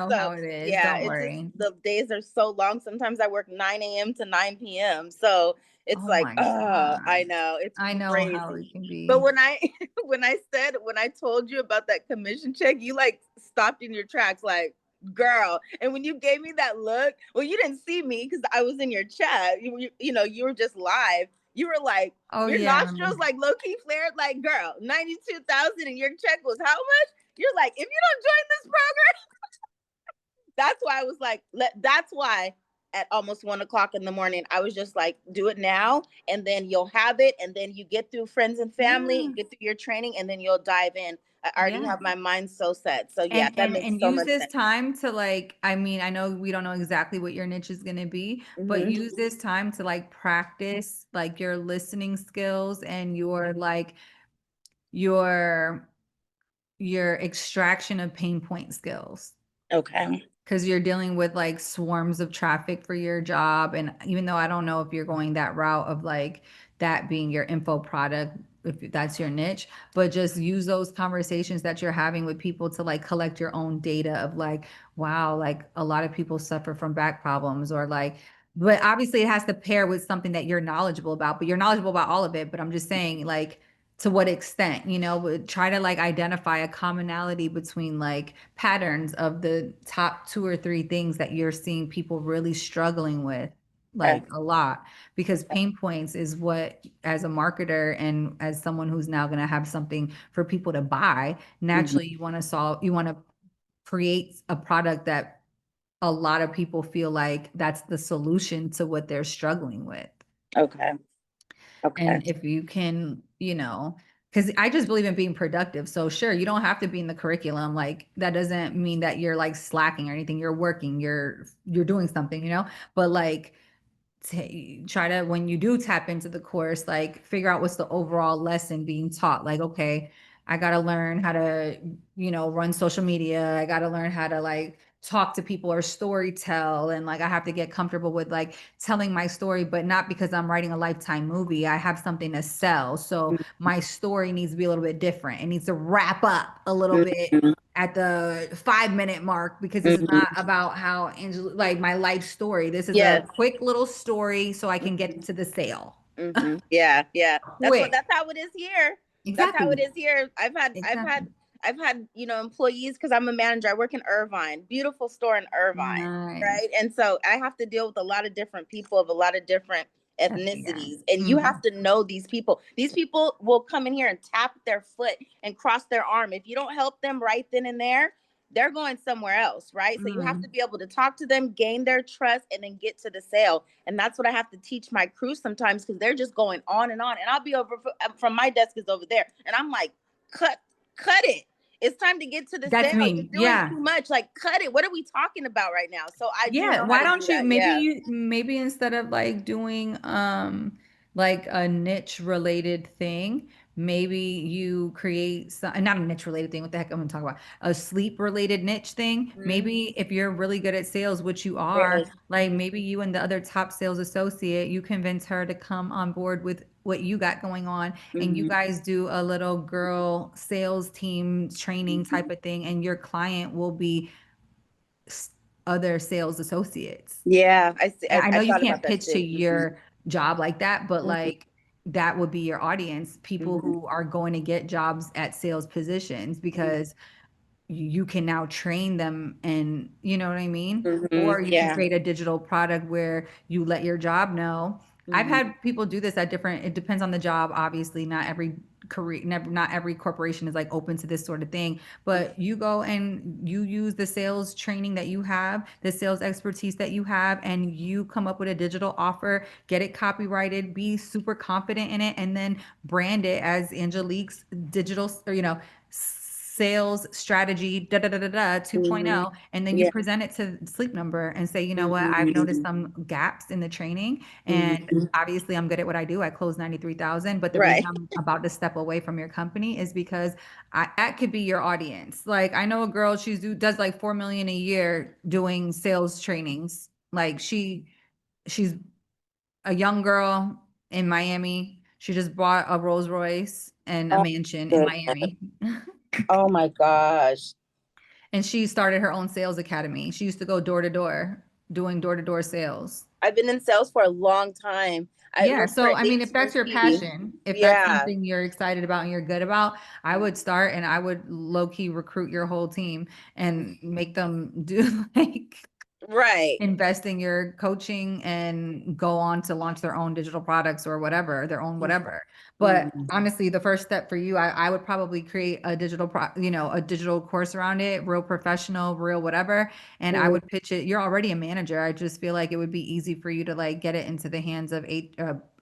know So how it is. yeah, Don't it's just worry. the days are so long. Sometimes I work 9 a.m. to 9 p.m. So it's Oh like, my God. I know it's I know how crazy. it can But be. when I when I told you about that commission check, you like stopped in your tracks, like, girl. And when you gave me that look, well, you didn't see me because I was in your chat. You know, you were just live. You were like, Oh your yeah, I remember. nostrils like low key flared, like, girl, 92,000, and your check was how much? You're like, if you don't join this program, that's why I was like, that's why at almost 1 o'clock in the morning, I was just like, do it now, and then you'll have it, and then you get through friends and family, Yeah. get through your training, and then you'll dive in. I already Yeah. have my mind so set. So yeah, And that and makes and so use much this sense. time to like, I mean, I know we don't know exactly what your niche is gonna be, but Hmm. use this time to like practice like your listening skills and your like your your extraction of pain point skills. Okay. Because you're dealing with like swarms of traffic for your job. And even though I don't know if you're going that route of like that being your info product, if that's your niche, but just use those conversations that you're having with people to like collect your own data of like, wow, like a lot of people suffer from back problems or like, but obviously it has to pair with something that you're knowledgeable about, but you're knowledgeable about all of it. But I'm just saying, like, to what extent, but try to like identify a commonality between like patterns of the top two or three things that you're seeing people really struggling with, Okay. like a lot, because pain points is what, as a marketer and as someone who's now going to have something for people to buy, Mhm. naturally you want to solve, you want to create a product that a lot of people feel like that's the solution to what they're struggling with. Okay. Okay. And if you can, because I just believe in being productive. So sure, you don't have to be in the curriculum. Like that doesn't mean that you're like slacking or anything. You're working, you're doing something, but like try to, when you do tap into the course, like figure out what's the overall lesson being taught. Like, okay, I got to learn how to, run social media. I got to learn how to like talk to people or story tell. And like, I have to get comfortable with like telling my story, but not because I'm writing a Lifetime movie. I have something to sell. So my story needs to be a little bit different. It needs to wrap up a little bit Mhm. at the 5 minute mark because this is Mhm. not about how Angela, like my life story. This is a Yes. quick little story so I can get to the sale. Yeah, yeah. Quick. That's how it is here. That's how it Exactly. is here. Exactly. I've had, employees because I'm a manager. I work in Irvine, beautiful store in Irvine, Nice. right? And so I have to deal with a lot of different people of a lot of different Yeah. ethnicities. And you Hmm. have to know these people. These people will come in here and tap their foot and cross their arm. If you don't help them right then and there, they're going somewhere else, right? So you have to Mm. be able to talk to them, gain their trust, and then get to the sale. And that's what I have to teach my crew sometimes because they're just going on and on. And I'll be over from my desk is over there, and I'm like, cut it. It's time to get to the That's sale. You're me. doing Yeah. too much. Like, cut it. What are we talking about right now? So I do Yeah, know how why to do don't you that. Yeah. maybe instead of like doing like a niche related thing, maybe you create some, not a niche related thing, what the heck I'm gonna talk about? A sleep related niche thing. Mhm. Maybe if you're really good at sales, which you are, Yes. like maybe you and the other top sales associate, you convince her to come on board with what you got going on and you Mhm. guys do a little girl sales team training type of thing and your client will be other sales associates. Yeah, I see. And I know I you thought about can't that pitch to too. your job like that, but Mhm. like that would be your audience, people Mhm. who are going to get jobs at sales positions because you can now train them and you know what I mean? Mhm. Or you can Yeah. create a digital product where you let your job know. I've Mhm. had people do this at different, it depends on the job. Obviously, not every career, never, not every corporation is like open to this sort of thing. But you go and you use the sales training that you have, the sales expertise that you have, and you come up with a digital offer, get it copyrighted, be super confident in it, and then brand it as Angelique's digital, or sales strategy da da da da da Mhm. 2.0, and then you Yeah. present it to Sleep Number and say, you know what, I've noticed Mhm. some gaps in the training and Mhm. obviously I'm good at what I do. I close 93,000, but the reason Right. I'm about to step away from your company is because that could be your audience. Like I know a girl, does like 4 million a year doing sales trainings. Like she's a young girl in Miami. She just bought a Rolls Royce and a Oh, mansion in goodness. Miami. Oh my gosh. And she started her own sales academy. She used to go door to door, doing door to door sales. I've been in sales for a long time. I Yeah. worked for So, I mean, if that's your AT&T. passion, if that's Yeah. something you're excited about and you're good about, I would start and I would low key recruit your whole team and make them do like Right. invest in your coaching and go on to launch their own digital products or whatever, their own whatever. But Mhm. honestly, the first step for you, I would probably create a a digital course around it, real professional, real whatever. And I would pitch it. You're already a manager. I just feel like it would be easy for you to like get it into the hands of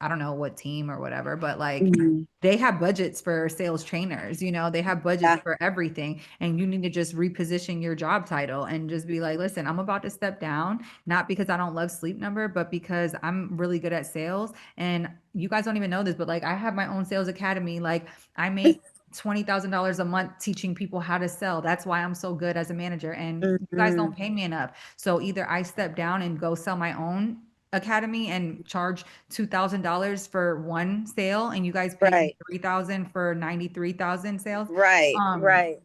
I don't know what team or whatever, but like Mhm. they have budgets for sales trainers, they have budgets Yeah. for everything. And you need to just reposition your job title and just be like, listen, I'm about to step down, not because I don't love Sleep Number, but because I'm really good at sales. And you guys don't even know this, but like I have my own sales academy. Like I make $20,000 a month teaching people how to sell. That's why I'm so good as a manager. And you guys don't Mhm. pay me enough. So either I step down and go sell my own academy and charge $2,000 for one sale and you guys pay me Right. 3,000 for 93,000 sales. Right. Um, Right.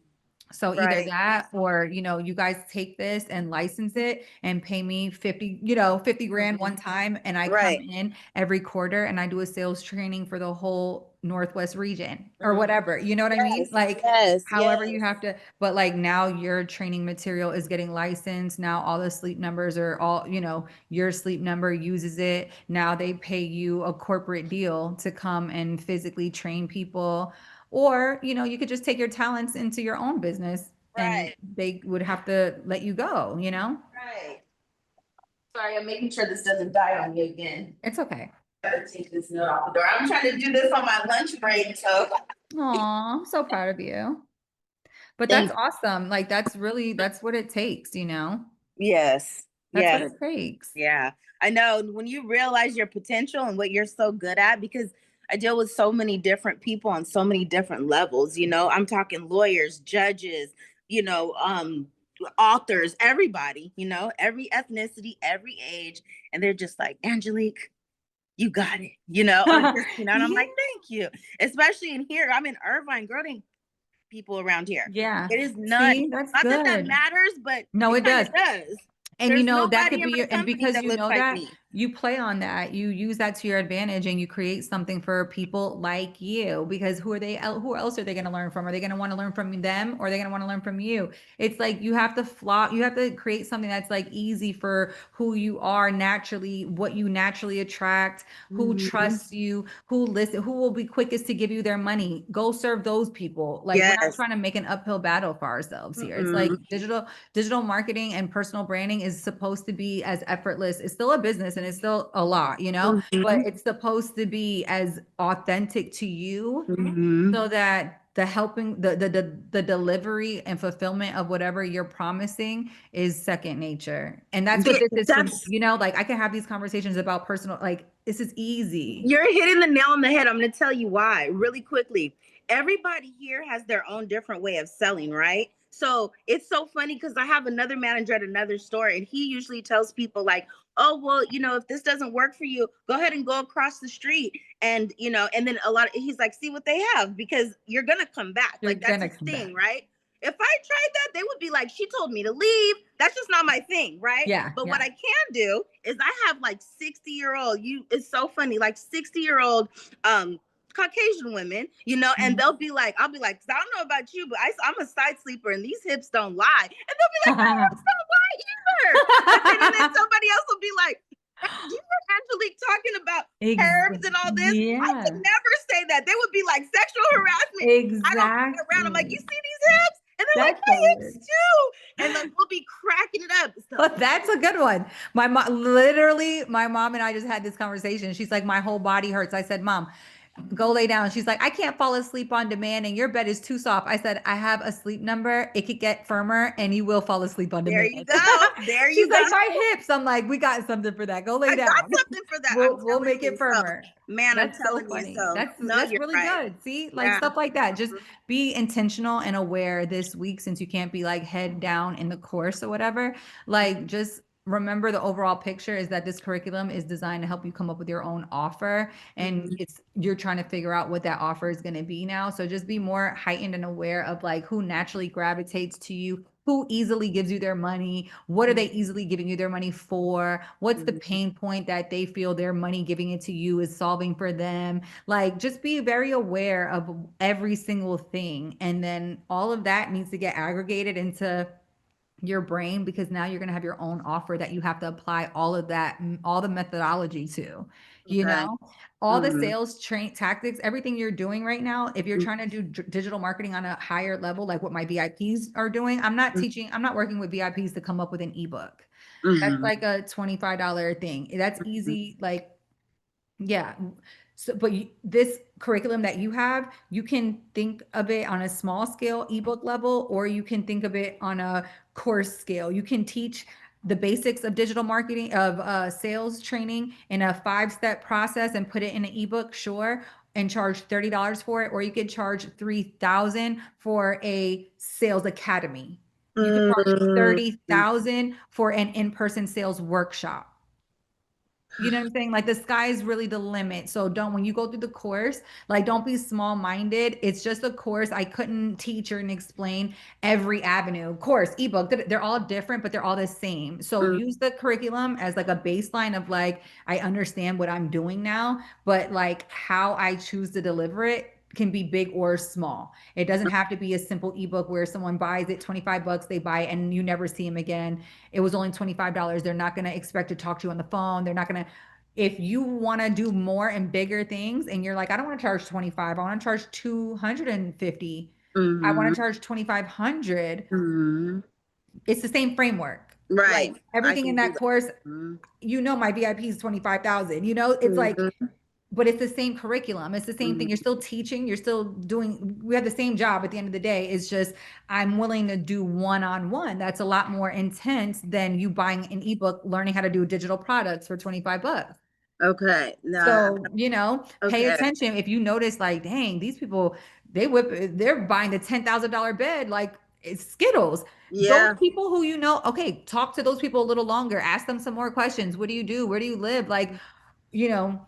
so either Right. that or, you guys take this and license it and pay me 50 grand one time. And I come Right. in every quarter and I do a sales training for the whole Northwest region or Mhm. whatever. You know what I mean? Yes. Like, Yes. however you Yes. have to, but like now your training material is getting licensed. Now all the sleep numbers are all, your sleep number uses it. Now they pay you a corporate deal to come and physically train people or, you could just take your talents into your own business and Right. they would have to let you go. Right. Sorry, I'm making sure this doesn't die on you again. It's okay. Gotta take this note off the door. I'm trying to do this on my lunch break, so Aw, I'm so proud of you. But that's thank. awesome. Like that's what it takes. Yes. That's what Yes. it takes. Yeah. I know when you realize your potential and what you're so good at, because I deal with so many different people on so many different levels, I'm talking lawyers, judges, you know, um, authors, everybody, every ethnicity, every age. And they're just like, Angelique, you got it, or just, and I'm Yeah. like, thank you. Especially in here, I'm in Irvine, girl, ain't people around here. Yeah. It is none. See, that's Not that that good. matters, but No, it it kind of does. does. And There's that nobody could in be my and company because that you looks know like that, me. you play on that. You use that to your advantage and you create something for people like you because who else are they going to learn from? Are they going to want to learn from them or are they going to want to learn from you? It's like you have to create something that's like easy for who you are naturally, what you naturally attract, who Mhm. trusts you, who will be quickest to give you their money. Go serve those people. Like we're not Yes. trying to make an uphill battle for ourselves here. It's like Mm-mm. digital marketing and personal branding is supposed to be as effortless. It's still a business and it's still a lot, but Mhm. it's supposed to be as authentic to you Mhm. so that the helping the delivery and fulfillment of whatever you're promising is second nature. And that's what Yeah, this is for me. that's Like I can have these conversations about personal, like this is easy. You're hitting the nail on the head. I'm going to tell you why really quickly. Everybody here has their own different way of selling, right? So it's so funny because I have another manager at another store, and he usually tells people, like, oh, well, if this doesn't work for you, go ahead and go across the street. And then he's like, see what they have because you're going to come back. You're Like, that's gonna his come thing, back. right? If I tried that, they would be like, she told me to leave. That's just not my thing, right? Yeah, But what yeah. I can do is I have like 60-year-old, it's so funny, like 60-year-old Caucasian women, and Mhm. they'll be like, I'll be like, 'cause I don't know about you, but I'm a side sleeper and these hips don't lie. And they'll be like, my hips don't lie either. And then somebody else will be like, do you hear Angelique talking about Ex- herbs and all this? I could yeah, never say that. They would be like sexual harassment. I don't turn around. I'm like, you exactly. see these hips? And they're like, That's my hips hilarious. too. And like we'll be cracking it up. So But that's a good one. My mom, literally, my mom and I just had this conversation. She's like, my whole body hurts. I said, Mom, go lay down. She's like, I can't fall asleep on demand and your bed is too soft. I said, I have a sleep number. It could get firmer and you will fall asleep on there demand. you go. There She's you go. like, my hips. I'm like, we got something for that. Go lay I got down. something for that. I'm We'll telling make you. it So, firmer. man, I'm That's so telling you. funny. So, no, That's you're really right. good. See, like Yeah. stuff like that. Just be intentional and aware this week since you can't be like head down in the course or whatever. Like just remember the overall picture is that this curriculum is designed to help you come up with your own offer and Mhm. you're trying to figure out what that offer is going to be now. So just be more heightened and aware of like who naturally gravitates to you who easily gives you their money? What are they easily giving you their money for? What's the Mhm. pain point that they feel their money giving it to you is solving for them? Like, just be very aware of every single thing. And then all of that needs to get aggregated into your brain, because now you're going to have your own offer that you have to apply all of that, all the methodology to, you Okay. know, all the Mhm. sales train tactics, everything you're doing right now. If you're trying to do digital marketing on a higher level, like what my VIPs are doing, I'm not working with VIPs to come up with an ebook. That's Mhm. like a $25 thing. That's Mhm. easy. Like, yeah. So, but this curriculum that you have, you can think of it on a small scale ebook level, or you can think of it on a course scale. You can teach the basics of digital marketing, of sales training in a 5-step process and put it in an ebook, sure, and charge $30 for it. Or you could charge 3,000 for a sales academy. You could charge Mhm. 30,000 for an in-person sales workshop. You know what I'm saying? Like, the sky is really the limit. So when you go through the course, like, don't be small minded. It's just a course. I couldn't teach or and explain every avenue. Course, ebook, they're all different, but they're all the same. So Mhm. use the curriculum as like a baseline of like, I understand what I'm doing now, but like how I choose to deliver it can be big or small. It doesn't have to be a simple ebook where someone buys it 25 bucks, they buy it and you never see them again. It was only $25. They're not going to expect to talk to you on the phone. They're not going to, if you want to do more and bigger things and you're like, I don't want to charge 25, I want to charge 250, I want Mhm. to charge 2,500. Mhm. It's the same framework. Right. Like, I everything can in do that that. course, Mhm. my VIP is 25,000. It's like, Mhm. but it's the same curriculum. It's the same thing. You're Mhm. still teaching. You're still doing, we have the same job at the end of the day. It's just, I'm willing to do one-on-one. That's a lot more intense than you buying an ebook, learning how to do digital products for 25 bucks. Okay. No. So, pay Okay. attention. If you notice, like, dang, these people, they're buying the $10,000 bed, like it's Skittles. Those Yeah. people who okay, talk to those people a little longer, ask them some more questions. What do you do? Where do you live? Like, you know,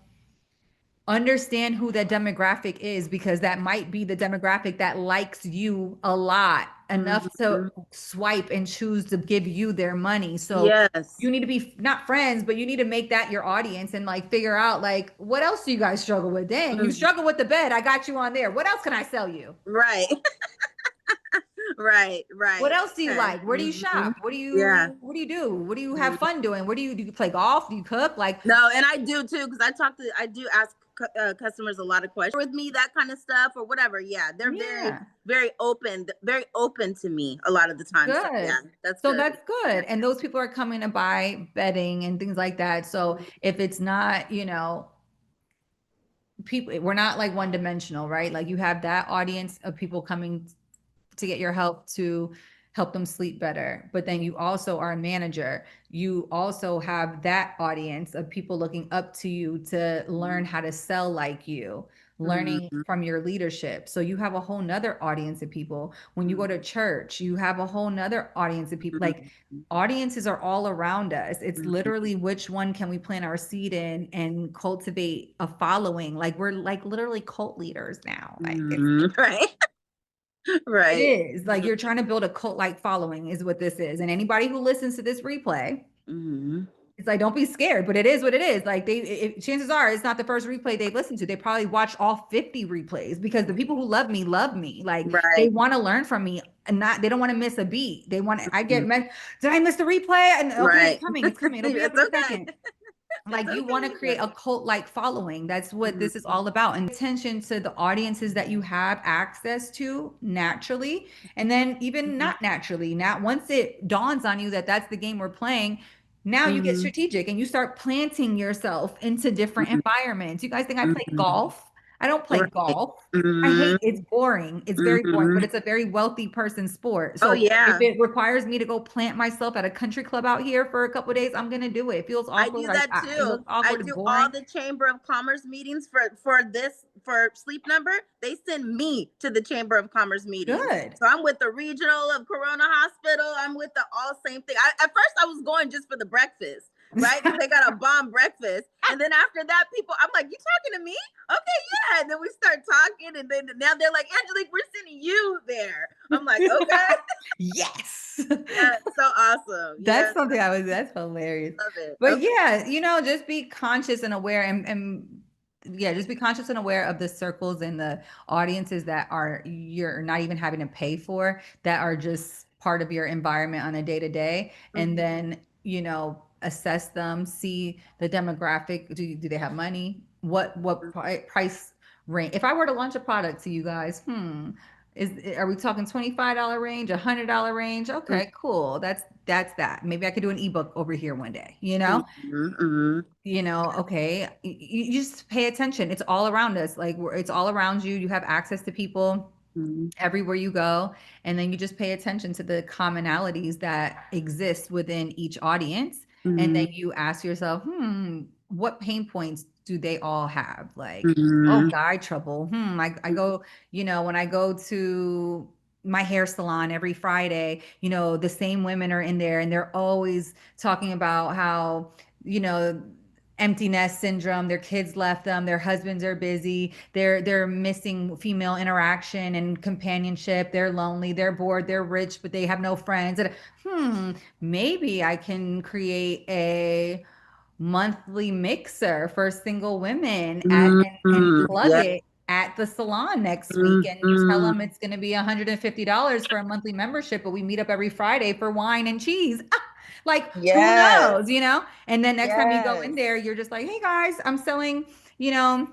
understand who that demographic is, because that might be the demographic that likes you a lot enough to Mhm. swipe and choose to give you their money. So Yes. you need to be not friends, but you need to make that your audience and like figure out, like, what else do you guys struggle with? Dang, you Mhm. struggle with the bed. I got you on there. What else can I sell you? Right. Right. What Right. else do you Okay. like? Where do you Mhm. shop? What do Yeah. you what do you do? What do you have Mhm. fun doing? Do you play golf? Do you cook? Like, No, and I do too because I do ask customers a lot of questions with me, that kind of stuff or whatever. Yeah, they're very, yeah. very open to me a lot of the time. So yeah, Good. that's So good. that's Yeah. good. And those people are coming to buy bedding and things like that. So if it's not, people, we're not like one dimensional, right? Like, you have that audience of people coming to get your help to help them sleep better. But then you also are a manager. You also have that audience of people looking up to you to learn how to sell like you, learning Mhm. from your leadership. So you have a whole nother audience of people. When you go Mhm. to church, you have a whole nother audience of people. Like, Mhm. audiences are all around us. It's Mhm. literally which one can we plant our seed in and cultivate a following. Like, we're like literally cult leaders now. Like, Mhm. Right. it Right. is like you're trying to build a cult like following, is what this is. And anybody who listens to this replay, Mhm. it's like, don't be scared, but it is what it is. Like, chances are it's not the first replay they've listened to. They probably watched all 50 replays, because the people who love me love me. Like, they Right. want to learn from me, and they don't want to miss a beat. I get Mhm. met. Did I miss the replay? And okay, it's Right. coming. It's coming. It'll be up It's in a okay. second. It's Like, you want to okay. create a cult like following. That's what this is Mhm. all about. And attention to the audiences that you have access to naturally, and then even Mhm. not naturally. Now, once it dawns on you that that's the game we're playing, now you get Mhm. strategic and you start planting yourself into different Mhm. environments. You guys think I play Mhm. golf? I don't play Right. golf. I hate, Mhm. it's boring. It's very boring, but Mhm. it's a very wealthy person sport. Oh So if yeah. it requires me to go plant myself at a country club out here for a couple of days, I'm gonna do it. It feels I awkward. do that It too. looks I awkward and do all boring. the Chamber of Commerce meetings for Sleep Number. They send me to the Chamber of Commerce meetings. Good. So I'm with the regional of Corona Hospital. I'm with the all same thing. At first I was going just for the breakfast, right? Because they got a bomb breakfast. And then after that, people, I'm like, you talking to me? Okay, yeah. And then we start talking, and then now they're like, Angelique, we're sending you there. I'm like, okay. Yes. Yeah, so awesome. That's Yeah, something that's hilarious. love it. But Okay. yeah, just be conscious and aware and yeah, just be conscious and aware of the circles and the audiences that are you're not even having to pay for, that are just part of your environment on a day to day. And Mm-hmm. then, assess them, see the demographic. Do they have money? What price range? If I were to launch a product to you guys, are we talking $25 range, $100 range? Okay, cool. That's that. Maybe I could do an ebook over here one day, Mm-hmm. okay. You just pay attention. It's all around us. Like it's all around you. You have access to people Mm-hmm. everywhere you go. And then you just pay attention to the commonalities that exist within each audience. And Mm-hmm. then you ask yourself, what pain points do they all have? Like, oh, Mm-hmm. guy trouble. I go, when I go to my hair salon every Friday, the same women are in there and they're always talking about how, you know, empty nest syndrome, their kids left them, their husbands are busy, they're missing female interaction and companionship, they're lonely, they're bored, they're rich but they have no friends. And maybe I can create a monthly mixer for single women and Mm-hmm. plug Yeah. it at the salon next week, and you tell Mm-hmm. them it's going to be $150 for a monthly membership, but we meet up every Friday for wine and cheese. Like, who Yes. knows, and then next time you go in Yes. there, you're just like, hey guys, I'm selling, you know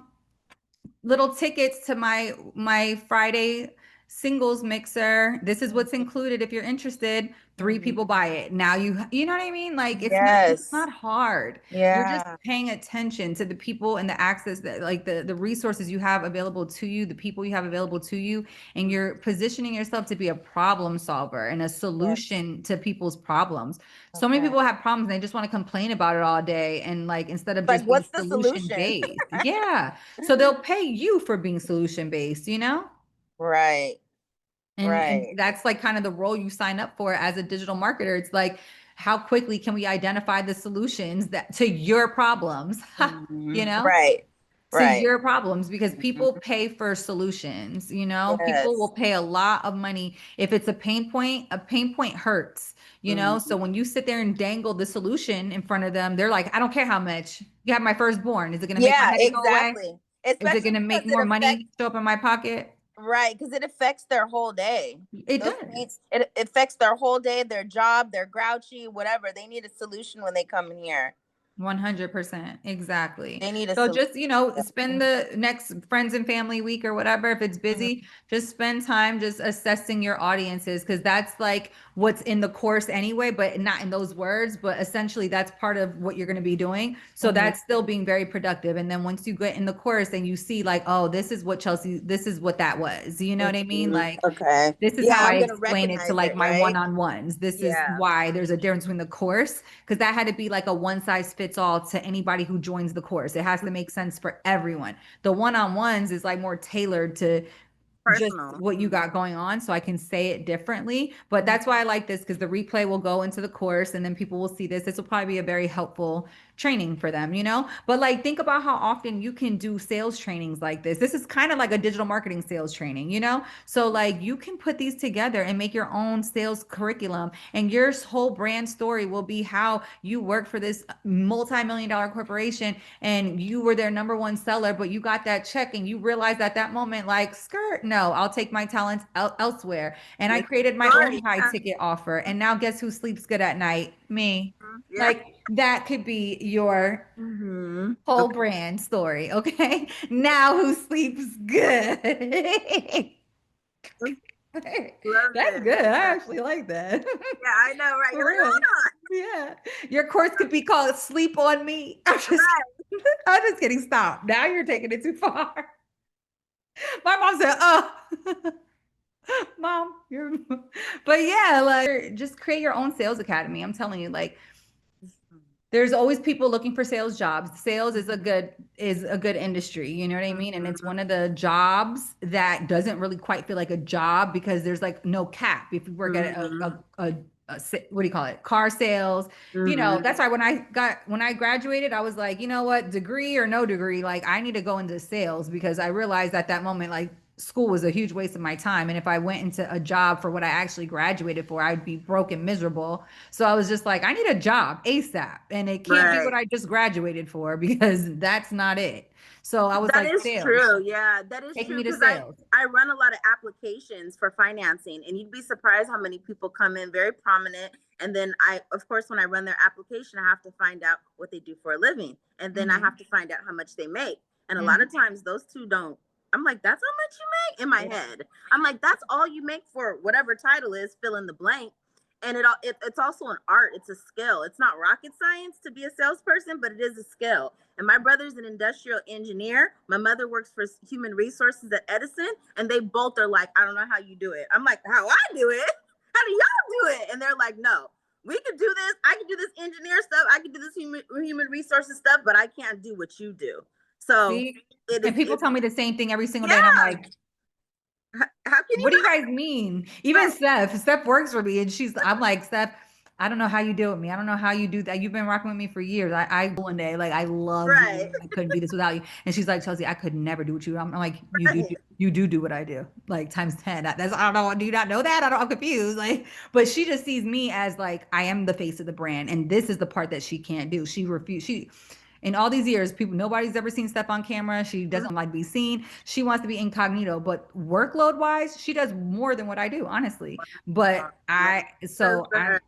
little tickets to my Friday singles mixer. This is what's included if you're interested. Three Mm-hmm. people buy it. Now you know what I mean? Like it's not Yes. hard. You're just Yeah. paying attention to the people and the access that like the resources you have available to you, the people you have available to you, and you're positioning yourself to be a problem solver and a Yes. solution to people's problems. So many Okay. people have problems and they just want to complain about it all day, and like instead of Like, just being what's the solution solution? based. Yeah. So they'll pay you for being solution based. Right. And Right. that's like kind of the role you sign up for as a digital marketer. It's like, how quickly can we identify the solutions that to your problems? you Mm-hmm. know? Right. To Right. your problems, because people Mm-hmm. pay for solutions. People will Yes. pay a lot of money if it's a pain point hurts. Mm-hmm. So when you sit there and dangle the solution in front of them, they're like, I don't care how much you have my firstborn, is it going to make my Yeah, headache go away? exactly. Is it Especially going to make because it more affects, money show up in my pocket? right, because it affects their whole day. It Those paints, does. it affects their whole day, their job, they're grouchy, whatever. They need a solution when they come in here. 100%. Exactly. They need a So solution. just, spend the next friends and family week or whatever. If it's busy, just spend time just assessing your audiences, because that's like what's in the course anyway, but not in those words. But essentially, that's part of what you're going to be doing. So Mm-hmm. that's still being very productive. And then once you get in the course and you see, like, oh, this is what Chelsea, this is what that was. You know what I mean? Mm-hmm. Like, Okay. this is Yeah, how I I'm gonna explain it to recognize like it, my right? one-on-ones. This is Yeah. why there's a difference between the course, because that had to be like a one size fits all to anybody who joins the course. It has to make sense for everyone. The one-on-ones is like more tailored to just Personal. what you got going on, so I can say it differently. But that's why I like this, because the replay will go into the course and then people will see this. This will probably be a very helpful training for them. But like, think about how often you can do sales trainings like this. This is kind of like a digital marketing sales training. So like, you can put these together and make your own sales curriculum, and your whole brand story will be how you work for this multi-million-dollar corporation and you were their number one seller, but you got that check and you realized at that moment, like, skirt, no, I'll take my talents elsewhere. And I Your created my own story. high Yeah. ticket offer. And now guess who sleeps good at night? Me. Yeah. Like, that could be your Mm-hmm. whole Okay. brand story. Okay. Now who sleeps good? Love That's it. good. I Yeah. actually like that. Yeah, I know, right? You're For like, real. hold Yeah. Your course could be called Sleep on Me. I'm on. just kidding. I'm just kidding. Stop. Now you're taking it too far. My mom said, oh, mom, you're, but yeah, like, just create your own sales academy. I'm telling you, like, there's always people looking for sales jobs. Sales is a good industry, you know what I mean? And it's one of the jobs that doesn't really quite feel like a job, because there's like no cap. If you work at Mm-hmm. what do you call it? Car sales. Mm-hmm. That's why when I graduated, I was like, you know what, degree or no degree, like I need to go into sales because I realized at that moment, like school was a huge waste of my time. And if I went into a job for what I actually graduated for, I'd be broke and miserable. So I was just like, I need a job ASAP. And it can't be what Right. I just graduated for because that's not it. So I was That like, is sales, true. Yeah, that is taking true me to because sales. I run a lot of applications for financing, and you'd be surprised how many people come in very prominent. And then I, of course, when I run their application, I have to find out what they do for a living, and then I Hmm. have to find out how much they make. And a lot Hmm. of times, those two don't. I'm like, that's how much you make in my head. I'm like, that's all you make for whatever title is, fill in the blank. And it's also an art. It's a skill. It's not rocket science to be a salesperson, but it is a skill. And my brother's an industrial engineer. My mother works for human resources at Edison, and they both are like, I don't know how you do it. I'm like, how I do it? How do y'all do it? And they're like, no, we could do this. I can do this engineer stuff. I can do this human resources stuff, but I can't do what you do. So See? it And is. people It's tell me the same thing every single day. And I'm yeah. like, How can you what do you guys mean? Even not? Steph works for me. And I'm like, Steph, I don't know how you do it with me. I don't know how you do that. You've been rocking with me for years. I one day, like, I love Right. you. I couldn't do this without you. And she's like, Chelsea, I could never do what you do. I'm like, Right. you do what I do, like times 10. I don't know. Do you not know that? I'm confused. Like, but she just sees me as like, I am the face of the brand. And this is the part that she can't do. In all these years, nobody's ever seen Steph on camera. She doesn't like to be seen. She wants to be incognito, but workload wise, she does more than what I do, honestly. But Love, I, good so for I, her.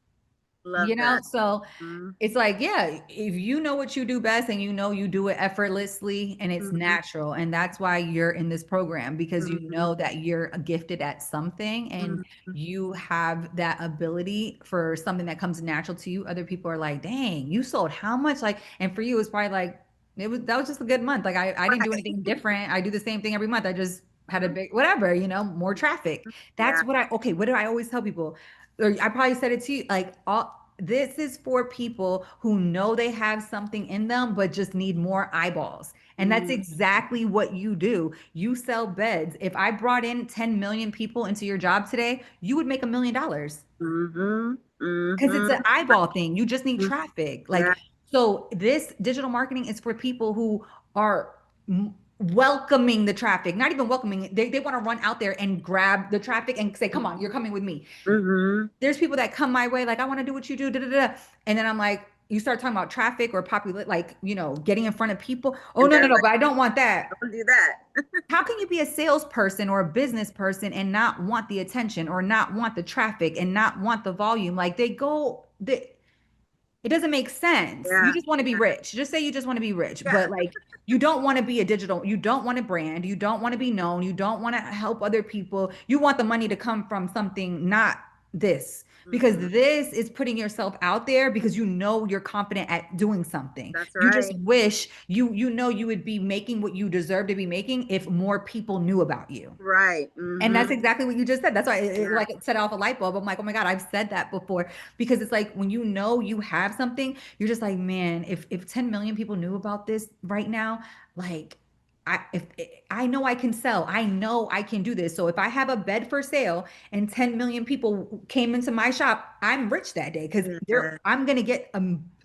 Love that. so Mm-hmm. it's like, yeah, if you know what you do best and you do it effortlessly and it's Mm-hmm. natural, and that's why you're in this program because you Mm-hmm. know that you're gifted at something and Mm-hmm. you have that ability for something that comes natural to you. Other people are like, dang, you sold how much? Like, and for you, it's probably like, that was just a good month. Like, I didn't do Right. anything different. I do the same thing every month. I just had a big, whatever, more traffic. That's Yeah. what okay, what do I always tell people? Or I probably said it to you, like this is for people who know they have something in them, but just need more eyeballs. And that's Mm-hmm. exactly what you do. You sell beds. If I brought in 10 million people into your job today, you would make $1 million Mm-hmm. because it's an Mm-hmm. eyeball thing. You just need traffic. Yeah. Like, so this digital marketing is for people who are welcoming the traffic, not even welcoming it. They want to run out there and grab the traffic and say, come on, you're coming with me. Mm-hmm. There's people that come my way, like, I want to do what you do, da, da, da. And then I'm like, you start talking about traffic or popular, like, getting in front of people. Oh, And no, no, they're no, like, but I don't want that. don't do that. How can you be a salesperson or a business person and not want the attention or not want the traffic and not want the volume? Like it doesn't make sense. You Yeah. just want to be rich. Just say you just want to be rich, but Yeah. like you don't want to be you don't want to brand, you don't want to be known, you don't want to help other people. You want the money to come from something, not this. Because Mm-hmm. this is putting yourself out there because you know you're confident at doing something. That's You just right. wish you would be making what you deserve to be making if more people knew about you. Right. And that's Mm-hmm. exactly what you just said. That's why Yeah. like it set off a light bulb. I'm like, oh my God, I've said that before. Because it's like when you know you have something, you're just like, man, if 10 million people knew about this right now, like if I know I can sell, I know I can do this. So if I have a bed for sale and 10 million people came into my shop, I'm rich that day because Yeah. I'm gonna get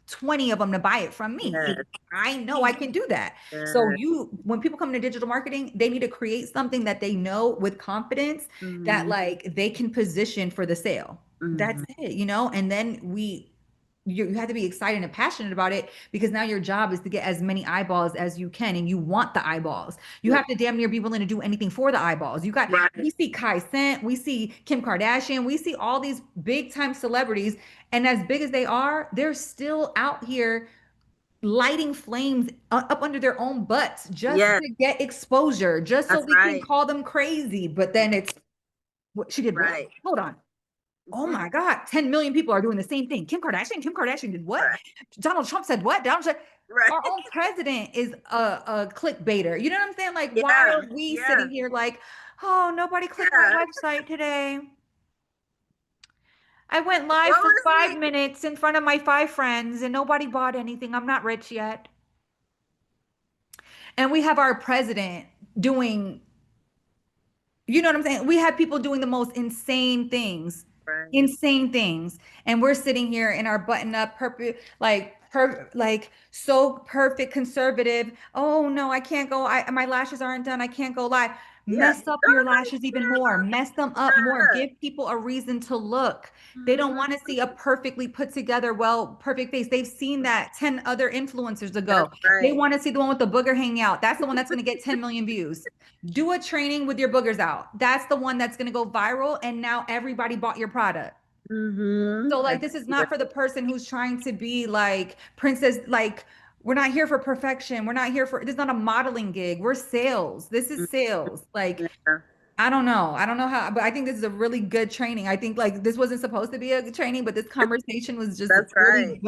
20 of them to buy it from me. Yeah. I know I can do that. So Yeah. when people come into digital marketing, they need to create something that they know with confidence that Mm-hmm. like they can position for the sale. That's Mm-hmm. it. And then you have to be excited and passionate about it because now your job is to get as many eyeballs as you can and you want the eyeballs. You Yeah. have to damn near be willing to do anything for the eyeballs. Right. We see Kai Cent, we see Kim Kardashian, we see all these big time celebrities, and as big as they are, they're still out here lighting flames up under their own butts just Yes. to get exposure, just so That's we can right. call them crazy. But then it's what she did what? Right. Hold on. Oh my God, 10 million people are doing the same thing. Kim Kardashian did what? Right. Donald Trump said what? Donald Trump, Right. our own president is a clickbaiter. You know what I'm saying? Like, why Yeah. are we Yeah. sitting here like, oh, nobody clicked my Yeah. website today? I went live What for was five the minutes in front of my five friends and nobody bought anything. I'm not rich yet. And we have our president doing, you know what I'm saying? We have people doing the most insane things. Right. insane things. And we're sitting here in our button up, like so perfect, conservative. Oh no, I can't go. My lashes aren't done. I can't go live. Yeah. Mess up your lashes even more, mess them up more, give people a reason to look. They don't want to Mhm. see a perfectly put together, well, perfect face. They've seen that 10 other influencers That's ago. They right. want to see the one with the booger hanging out. That's the one that's going to get 10 million views. Do a training with your boogers out. That's the one that's going to go viral. And now everybody bought your product. So like That's this is not for the person who's trying to be like princess, like we're not here for perfection. We're not here for this is not a modeling gig. We're sales. This is sales. Like yeah. I don't know. I don't know how, but I think this is a really good training. I think like this wasn't supposed to be a training, but this conversation was just That's really right. good.